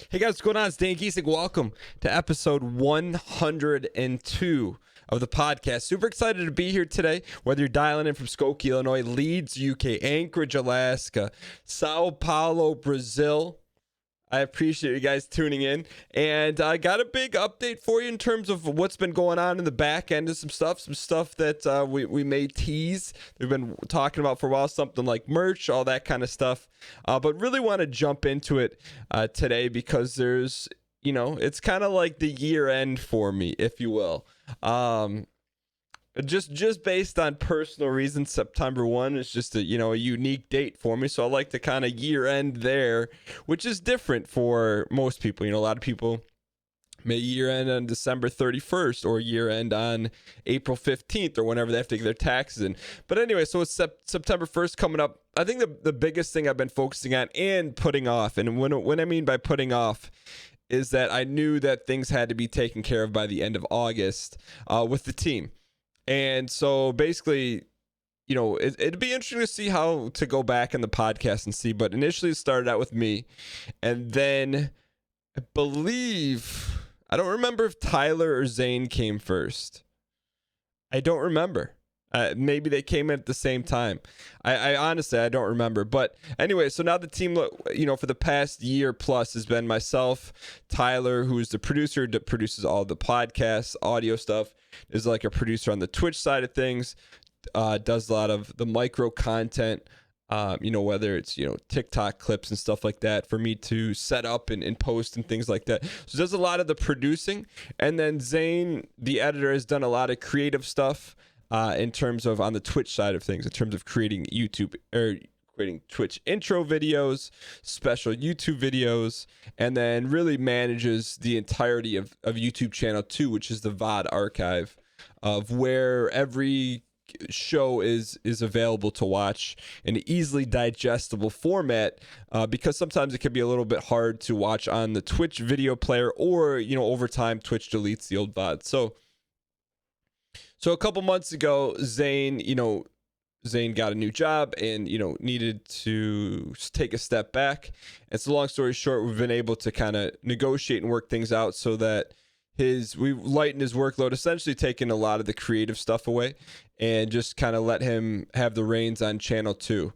Hey guys, what's going on? It's Dan Gheesling. Welcome to episode 102 of the podcast. Super excited to be here today. Whether you're dialing in from Skokie, Illinois, Leeds, UK, Anchorage, Alaska, Sao Paulo, Brazil, I appreciate you guys tuning in. And I got a big update for you in terms of what's been going on in the back end of some stuff that we may tease. We've been talking about for a while, something like merch, all that kind of stuff. But really want to jump into it today because there's, it's kind of like the year end for me, if you will. Just based on personal reasons, September 1 is just a unique date for me. So I like to kind of year end there, which is different for most people. A lot of people may year end on December 31st or year end on April 15th or whenever they have to get their taxes in. But anyway, so it's September 1st coming up. I think the biggest thing I've been focusing on and putting off, and when I mean by putting off, is that I knew that things had to be taken care of by the end of August with the team. And so basically, it'd be interesting to see how to go back in the podcast and see. But initially it started out with me. And then I don't remember if Tyler or Zane came first. I don't remember. Maybe they came in at the same time. I honestly, I don't remember. But anyway, so now the team, for the past year plus has been myself, Tyler, who is the producer that produces all the podcasts, audio stuff, is like a producer on the Twitch side of things, does a lot of the micro content, whether it's, TikTok clips and stuff like that for me to set up and post and things like that. So does a lot of the producing. And then Zane, the editor, has done a lot of creative stuff. In terms of on the Twitch side of things, in terms of creating Twitch intro videos, special YouTube videos, and then really manages the entirety of YouTube channel 2, which is the VOD archive of where every show is available to watch in an easily digestible format, because sometimes it can be a little bit hard to watch on the Twitch video player, or over time Twitch deletes the old VOD. So a couple months ago, Zane got a new job and, needed to take a step back. And so long story short, we've been able to kind of negotiate and work things out so that we lightened his workload, essentially taking a lot of the creative stuff away and just kind of let him have the reins on channel 2.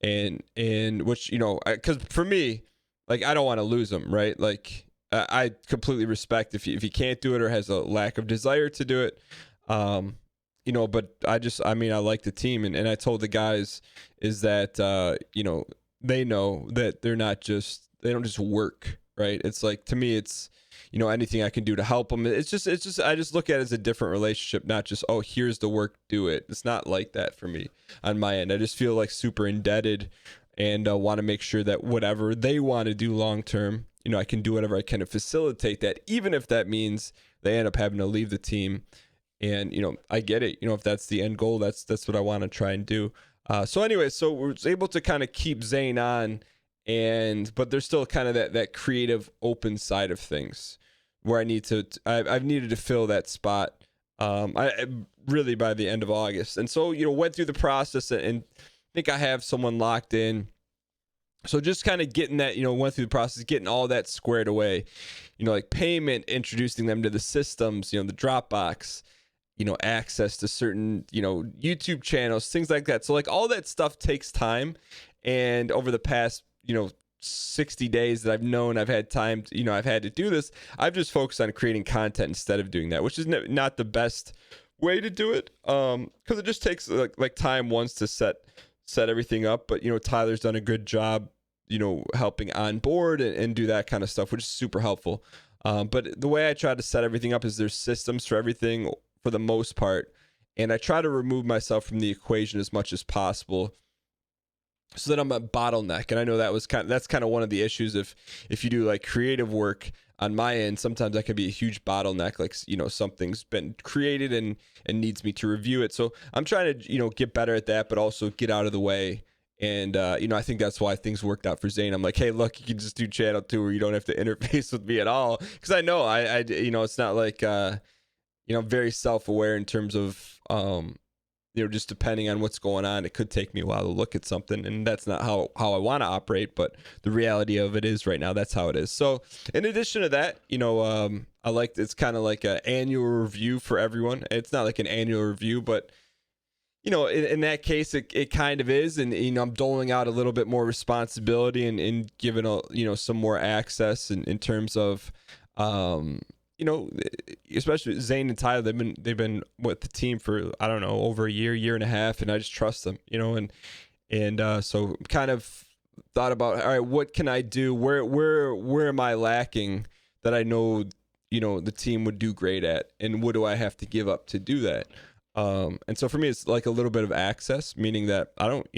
And which, because for me, like, I don't want to lose him, right? Like, I completely respect if he can't do it or has a lack of desire to do it. But I like the team, and I told the guys is that, they know that they don't just work, right? It's like, to me, it's, anything I can do to help them. It's just, I just look at it as a different relationship, not just, oh, here's the work, do it. It's not like that for me on my end. I just feel like super indebted and want to make sure that whatever they want to do long-term, I can do whatever I can to facilitate that, even if that means they end up having to leave the team. And, I get it. If that's the end goal, that's what I want to try and do. So anyway, so we're able to kind of keep Zane on, but there's still kind of that creative open side of things where I've needed to fill that spot. I really by the end of August. And so, went through the process and think I have someone locked in. So just kind of getting that, went through the process, getting all that squared away, like payment, introducing them to the systems, the Dropbox, access to certain, YouTube channels, things like that. So like all that stuff takes time. And over the past, 60 days that I've known I've had time, I've had to do this, I've just focused on creating content instead of doing that, which is not the best way to do it. Cause it just takes like time once to set everything up. But, Tyler's done a good job, helping on board and do that kind of stuff, which is super helpful. But the way I try to set everything up is there's systems for everything for the most part. And I try to remove myself from the equation as much as possible so that I'm a bottleneck. And I know that's kind of one of the issues if you do like creative work on my end. Sometimes that can be a huge bottleneck, like, something's been created and needs me to review it. So I'm trying to, get better at that, but also get out of the way. And, I think that's why things worked out for Zane. I'm like, hey, look, you can just do channel 2 where you don't have to interface with me at all. Because I know it's not like, very self-aware in terms of, just depending on what's going on, it could take me a while to look at something, and that's not how I want to operate. But the reality of it is right now, that's how it is. So in addition to that, I like, it's kind of like an annual review for everyone. It's not like an annual review, but in that case, it kind of is. And, I'm doling out a little bit more responsibility and giving, some more access in terms of, especially Zane and Tyler, they've been with the team for, I don't know, over a year and a half. And I just trust them, so kind of thought about, all right, what can I do? Where am I lacking that I know, the team would do great at, and what do I have to give up to do that? And so for me, it's like a little bit of access, meaning that I don't,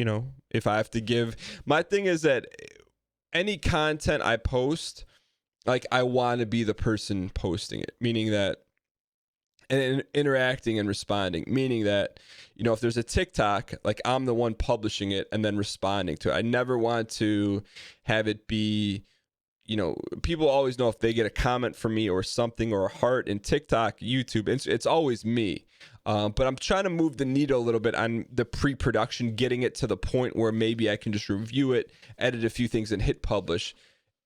if I have to give, my thing is that any content I post, like, I want to be the person posting it, meaning that, and interacting and responding, meaning that, if there's a TikTok, like, I'm the one publishing it and then responding to it. I never want to have it be, people always know if they get a comment from me or something, or a heart in TikTok, YouTube, it's always me. But I'm trying to move the needle a little bit on the pre-production, getting it to the point where maybe I can just review it, edit a few things, and hit publish.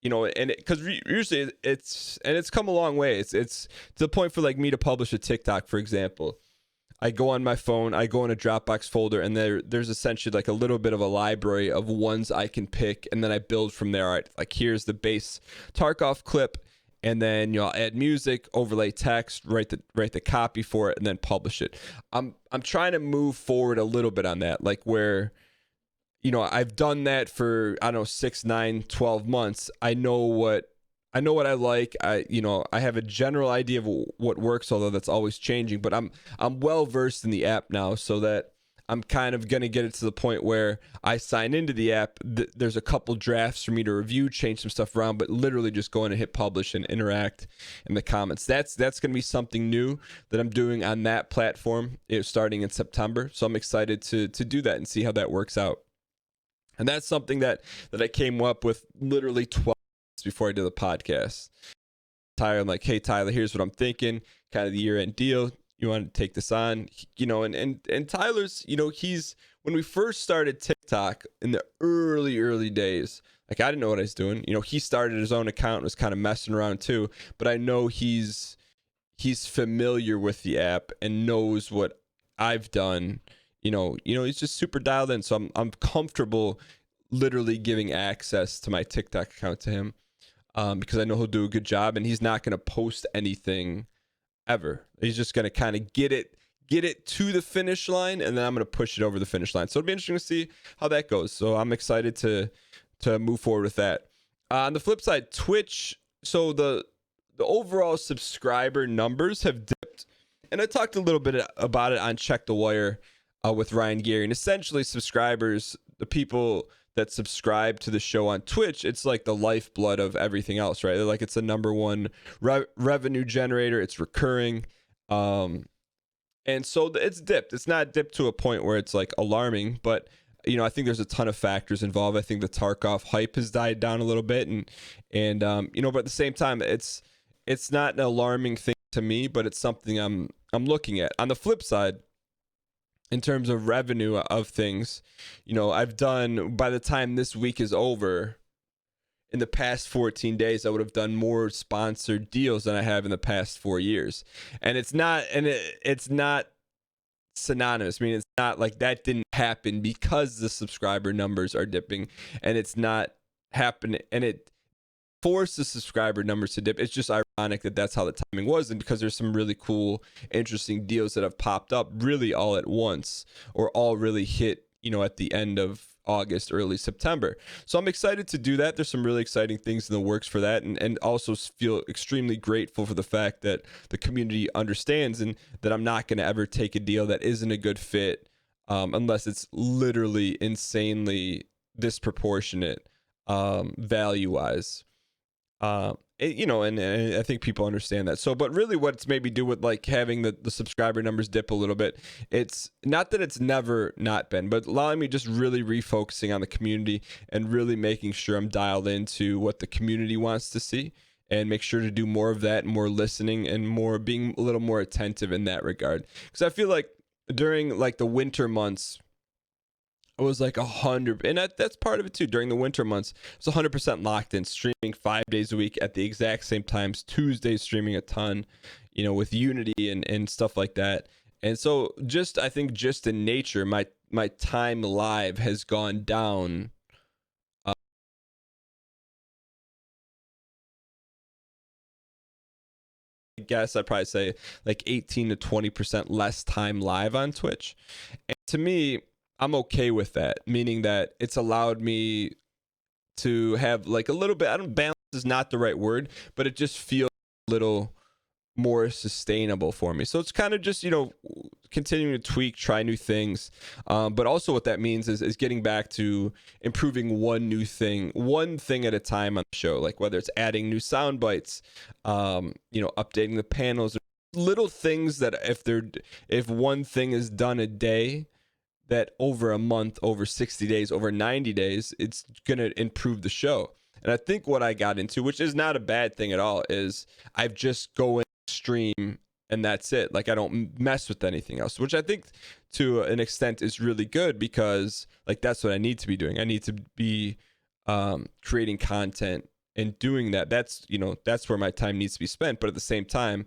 And because usually it's come a long way. It's to the point for, like, me to publish a TikTok, for example. I go on my phone, I go in a Dropbox folder, and there's essentially like a little bit of a library of ones I can pick, and then I build from there. All right, like, here's the base Tarkov clip, and then I'll add music, overlay text, write the copy for it, and then publish it. I'm trying to move forward a little bit on that, like, where I've done that for, I don't know, 6, 9, 12 months. I know what I like. I have a general idea of what works, although that's always changing, but I'm well versed in the app now, so that I'm kind of going to get it to the point where I sign into the app. There's a couple drafts for me to review, change some stuff around, but literally just go in and hit publish and interact in the comments. That's going to be something new that I'm doing on that platform, starting in September. So I'm excited to do that and see how that works out. And that's something that I came up with literally 12 minutes before I did the podcast. Tyler, I'm like, hey, Tyler, here's what I'm thinking, kind of the year-end deal. You want to take this on? And Tyler's, he's, when we first started TikTok in the early days, like, I didn't know what I was doing. He started his own account and was kind of messing around too. But I know he's familiar with the app and knows what I've done. He's just super dialed in. So I'm comfortable literally giving access to my TikTok account to him, because I know he'll do a good job, and he's not going to post anything ever. He's just going to kind of get it to the finish line, and then I'm going to push it over the finish line. So it'll be interesting to see how that goes. So I'm excited to move forward with that. On the flip side, Twitch, so the overall subscriber numbers have dipped, and I talked a little bit about it on Check the Wire with Ryan Geary. And essentially, subscribers, the people that subscribe to the show on Twitch, it's like the lifeblood of everything else, right? Like, it's the number one revenue generator. It's recurring. And so it's dipped. It's not dipped to a point where it's like alarming, but I think there's a ton of factors involved. I think the Tarkov hype has died down a little bit, and but at the same time, it's not an alarming thing to me, but it's something I'm looking at. On the flip side, in terms of revenue of things, I've done, by the time this week is over, in the past 14 days, I would have done more sponsored deals than I have in the past 4 years. And it's not synonymous. I mean, it's not like that didn't happen because the subscriber numbers are dipping, and it's not happening, and it forced the subscriber numbers to dip. It's just ironic that that's how the timing was, and because there's some really cool, interesting deals that have popped up really all at once, or all really hit, at the end of August, early September. So I'm excited to do that. There's some really exciting things in the works for that, and also feel extremely grateful for the fact that the community understands, and that I'm not going to ever take a deal that isn't a good fit, unless it's literally insanely disproportionate value-wise. And I think people understand that. So, but really what's maybe do with like having the subscriber numbers dip a little bit, it's not that it's never not been, but allowing me just really refocusing on the community and really making sure I'm dialed into what the community wants to see, and make sure to do more of that, and more listening, and more being a little more attentive in that regard. Because I feel like during like the winter months, it was like 100, and that's part of it too. During the winter months, it was 100% locked in, streaming 5 days a week at the exact same times. Tuesdays streaming a ton, with Unity and stuff like that. And so, I think just in nature, my time live has gone down. I guess I'd probably say like 18 to 20% less time live on Twitch. And to me, I'm okay with that, meaning that it's allowed me to have like a little bit, balance is not the right word, but it just feels a little more sustainable for me. So it's kind of just, continuing to tweak, try new things. But also what that means is getting back to improving one thing at a time on the show, like whether it's adding new sound bites, updating the panels, little things that if one thing is done a day, that over a month, over 60 days, over 90 days, it's going to improve the show. And I think what I got into, which is not a bad thing at all, is I've just go in stream and that's it. Like I don't mess with anything else, which I think to an extent is really good, because like that's what I need to be doing. I need to be creating content and doing that. That's where my time needs to be spent. But at the same time,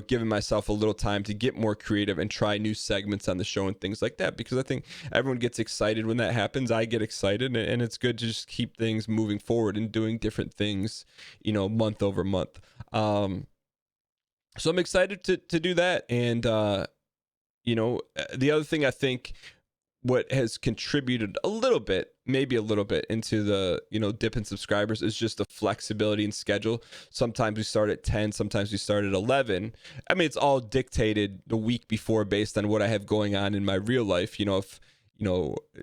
giving myself a little time to get more creative and try new segments on the show and things like that, because I think everyone gets excited when that happens. I get excited, and it's good to just keep things moving forward and doing different things, month over month. So I'm excited to do that. And, the other thing I think what has contributed maybe a little bit into the, dip in subscribers is just the flexibility in schedule. Sometimes we start at 10, sometimes we start at 11. I mean, it's all dictated the week before based on what I have going on in my real life. If,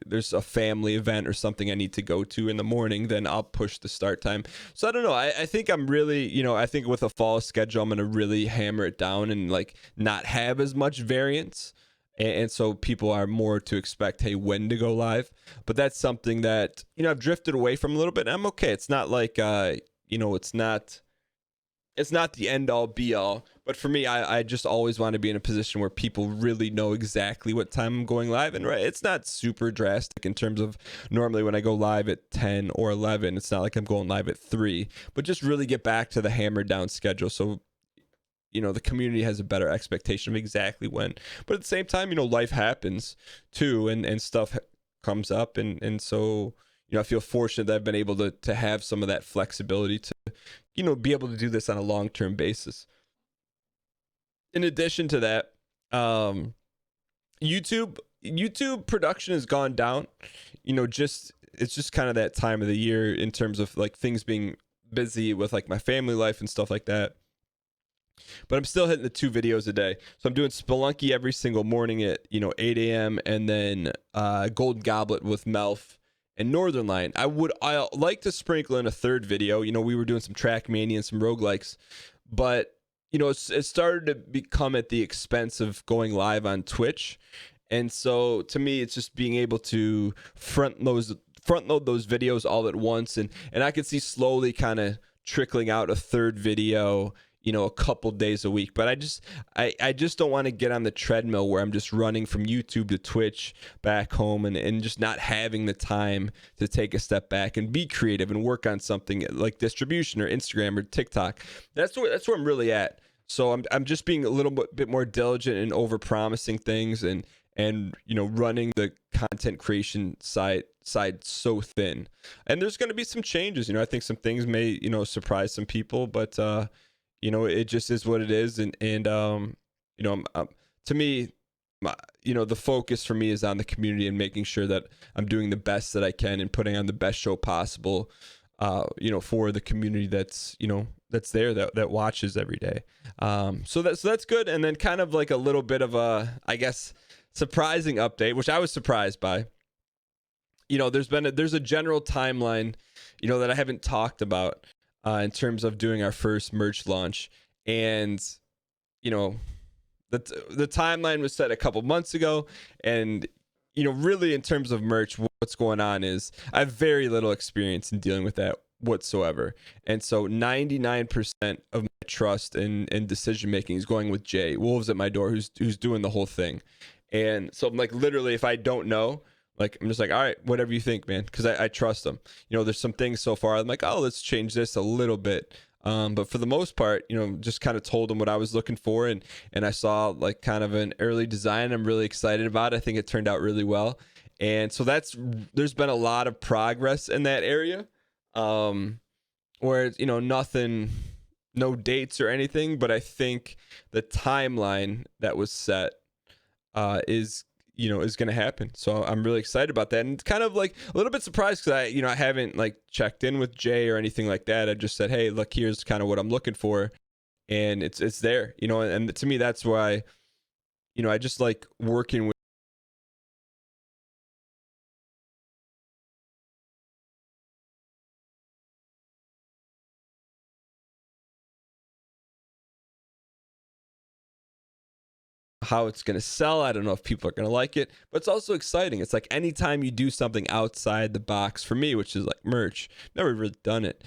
there's a family event or something I need to go to in the morning, then I'll push the start time. So I don't know. I think I'm really, I think with a fall schedule, I'm going to really hammer it down and like not have as much variance. And so people are more to expect, hey, when to go live. But that's something that, I've drifted away from a little bit. And I'm okay. It's not like, it's not the end all be all. But for me, I just always want to be in a position where people really know exactly what time I'm going live. And right, it's not super drastic in terms of normally when I go live at 10 or 11, it's not like I'm going live at 3, but just really get back to the hammered down schedule. So, the community has a better expectation of exactly when. But at the same time, life happens too, and stuff comes up. And so, I feel fortunate that I've been able to have some of that flexibility to, be able to do this on a long-term basis. In addition to that, YouTube production has gone down. It's just kind of that time of the year in terms of like things being busy with like my family life and stuff like that. But I'm still hitting the 2 videos a day. So I'm doing Spelunky every single morning at 8 a.m. and then Golden Goblet with Melf and Northern Lion. I like to sprinkle in a third video. We were doing some Trackmania and some roguelikes, but it started to become at the expense of going live on Twitch. And so to me, it's just being able to front load those videos all at once. And I could see slowly kind of trickling out a third video, a couple days a week. But I just don't want to get on the treadmill where I'm just running from YouTube to Twitch back home and just not having the time to take a step back and be creative and work on something like distribution or Instagram or TikTok. That's where I'm really at. So I'm just being a little bit more diligent and over promising things and running the content creation side so thin. And there's going to be some changes. I think some things may surprise some people, but it just is what it is. And to me, the focus for me is on the community and making sure that I'm doing the best that I can and putting on the best show possible, for the community that's there that watches every day. So that's good. And then kind of like a little bit of a, I guess, surprising update, which I was surprised by. There's a general timeline, that I haven't talked about. In terms of doing our first merch launch, and the timeline was set a couple months ago, and really in terms of merch, what's going on is I have very little experience in dealing with that whatsoever, and so 99% of my trust and decision making is going with Jay Wolves at my door, who's doing the whole thing. And so I'm like, literally, if I don't know, like, I'm just like, all right, whatever you think, man, because I trust them. There's some things so far I'm like, oh, let's change this a little bit. But for the most part, just kind of told them what I was looking for, and I saw like kind of an early design. I'm really excited about it. I think it turned out really well. And so there's been a lot of progress in that area. Where nothing, no dates or anything, but I think the timeline that was set is going to happen. So I'm really excited about that, and kind of like a little bit surprised because I haven't like checked in with Jay or anything like that. I just said, hey, look, here's kind of what I'm looking for, and it's there, and to me that's why I just like working with how it's going to sell. I don't know if people are going to like it, but it's also exciting. It's like anytime you do something outside the box for me, which is like merch, never really done it.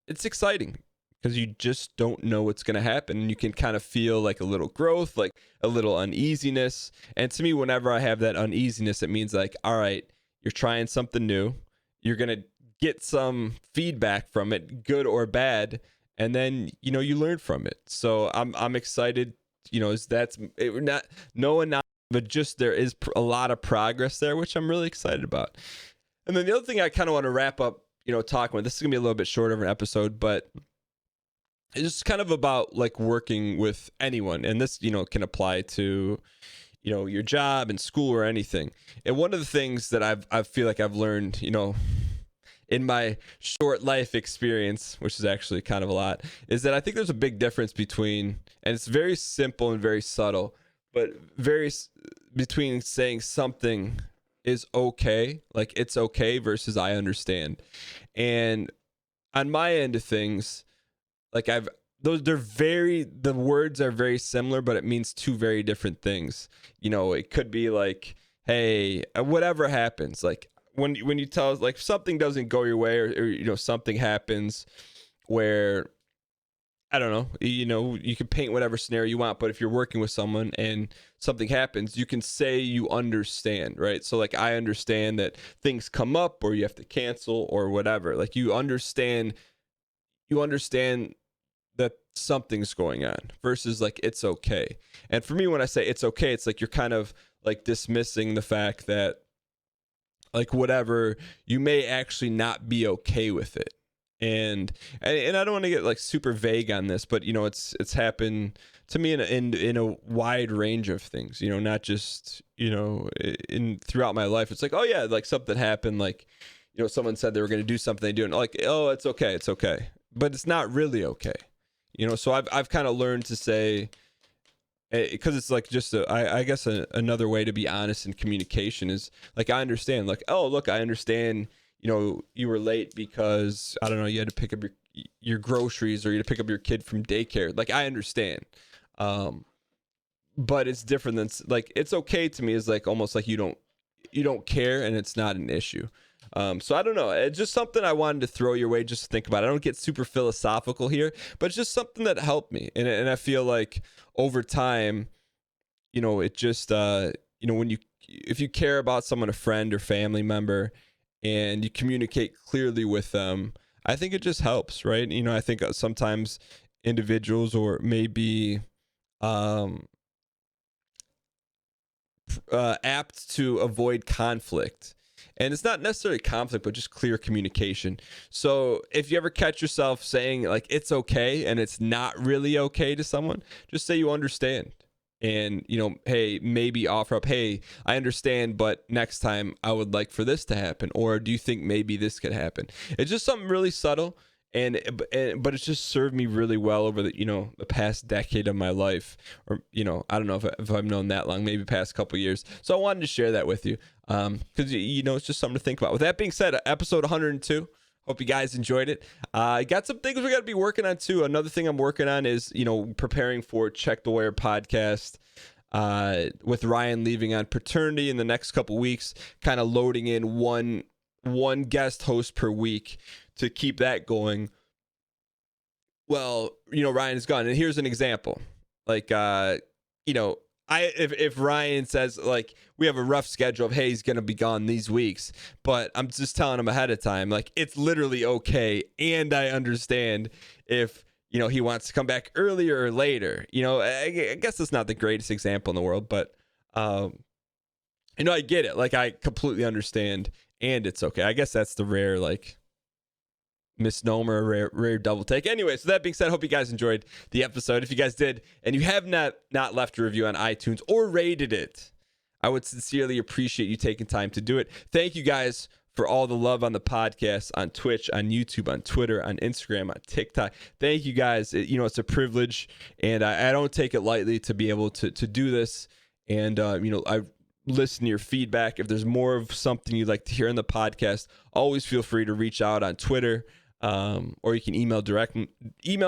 It's exciting because you just don't know what's going to happen, and you can kind of feel like a little growth, like a little uneasiness. And to me, whenever I have that uneasiness, it means like, all right, you're trying something new. You're going to get some feedback from it, good or bad. And then, you learn from it. So I'm excited. That's it, not no announcement, but just there is a lot of progress there, which I'm really excited about. And then the other thing I kind of want to wrap up, talking with, this is gonna be a little bit shorter of an episode, but it's just kind of about like working with anyone, and this can apply to your job and school or anything. And one of the things that I feel like I've learned, in my short life experience, which is actually kind of a lot, is that I think there's a big difference between, and it's very simple and very subtle, but between saying something is okay, like it's okay, versus I understand. And on my end of things, like the words are very similar, but it means two very different things. It could be like, hey, whatever happens, like, when you tell us like something doesn't go your way, or something happens where, I don't know, you can paint whatever scenario you want, but if you're working with someone and something happens, you can say you understand, right? So like, I understand that things come up or you have to cancel or whatever. Like, you understand that something's going on, versus like it's okay. And for me, when I say it's okay, it's like you're kind of like dismissing the fact that like whatever, you may actually not be okay with it. And I don't want to get like super vague on this, but it's happened to me in a wide range of things, not just in throughout my life. It's like, oh yeah, like something happened, like someone said they were going to do something, they do, and like, oh, it's okay, but it's not really okay. So I've kind of learned to say, because it's like just I guess another way to be honest in communication is like, I understand, like, oh look, I understand you were late because, I don't know, you had to pick up your groceries, or you had to pick up your kid from daycare. Like, I understand. But it's different than like, it's okay to me is like almost like you don't care, and it's not an issue. So I don't know. It's just something I wanted to throw your way just to think about. I don't get super philosophical here, but it's just something that helped me. And I feel like over time, it just, if you care about someone, a friend or family member, and you communicate clearly with them, I think it just helps, right? I think sometimes individuals, or maybe apt to avoid conflict. And it's not necessarily conflict, but just clear communication. So if you ever catch yourself saying like it's okay and it's not really okay to someone, just say you understand. And hey, maybe offer up, hey, I understand, but next time I would like for this to happen, or do you think maybe this could happen? It's just something really subtle, but it's just served me really well over the past decade of my life, or I don't know if I've known that long, maybe past couple years. So I wanted to share that with you, because it's just something to think about. With that being said, episode 102. Hope you guys enjoyed it. I got some things we got to be working on too. Another thing I'm working on is, preparing for Check the Wire podcast, with Ryan leaving on paternity in the next couple weeks, kind of loading in one guest host per week to keep that going. Well, Ryan is gone. And here's an example. Like, if Ryan says like we have a rough schedule of hey he's gonna be gone these weeks, but I'm just telling him ahead of time like it's literally okay, and I understand if he wants to come back earlier or later. I guess it's not the greatest example in the world, but I get it. Like I completely understand, and it's okay. I guess that's the rare like misnomer, rare double take. Anyway, so that being said, I hope you guys enjoyed the episode. If you guys did and you have not left a review on iTunes or rated it, I would sincerely appreciate you taking time to do it. Thank you guys for all the love on the podcast, on Twitch, on YouTube, on Twitter, on Instagram, on TikTok. Thank you guys. It's a privilege, and I don't take it lightly to be able to do this. And I listen to your feedback. If there's more of something you'd like to hear in the podcast, always feel free to reach out on Twitter. Or you can email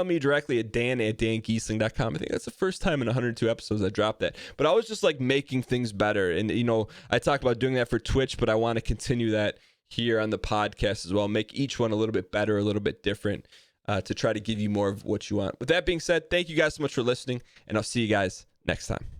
me directly at dan@dangheesling.com. I think that's the first time in 102 episodes I dropped that. But I was just like making things better. And, I talk about doing that for Twitch, but I want to continue that here on the podcast as well. Make each one a little bit better, a little bit different, to try to give you more of what you want. With that being said, thank you guys so much for listening, and I'll see you guys next time.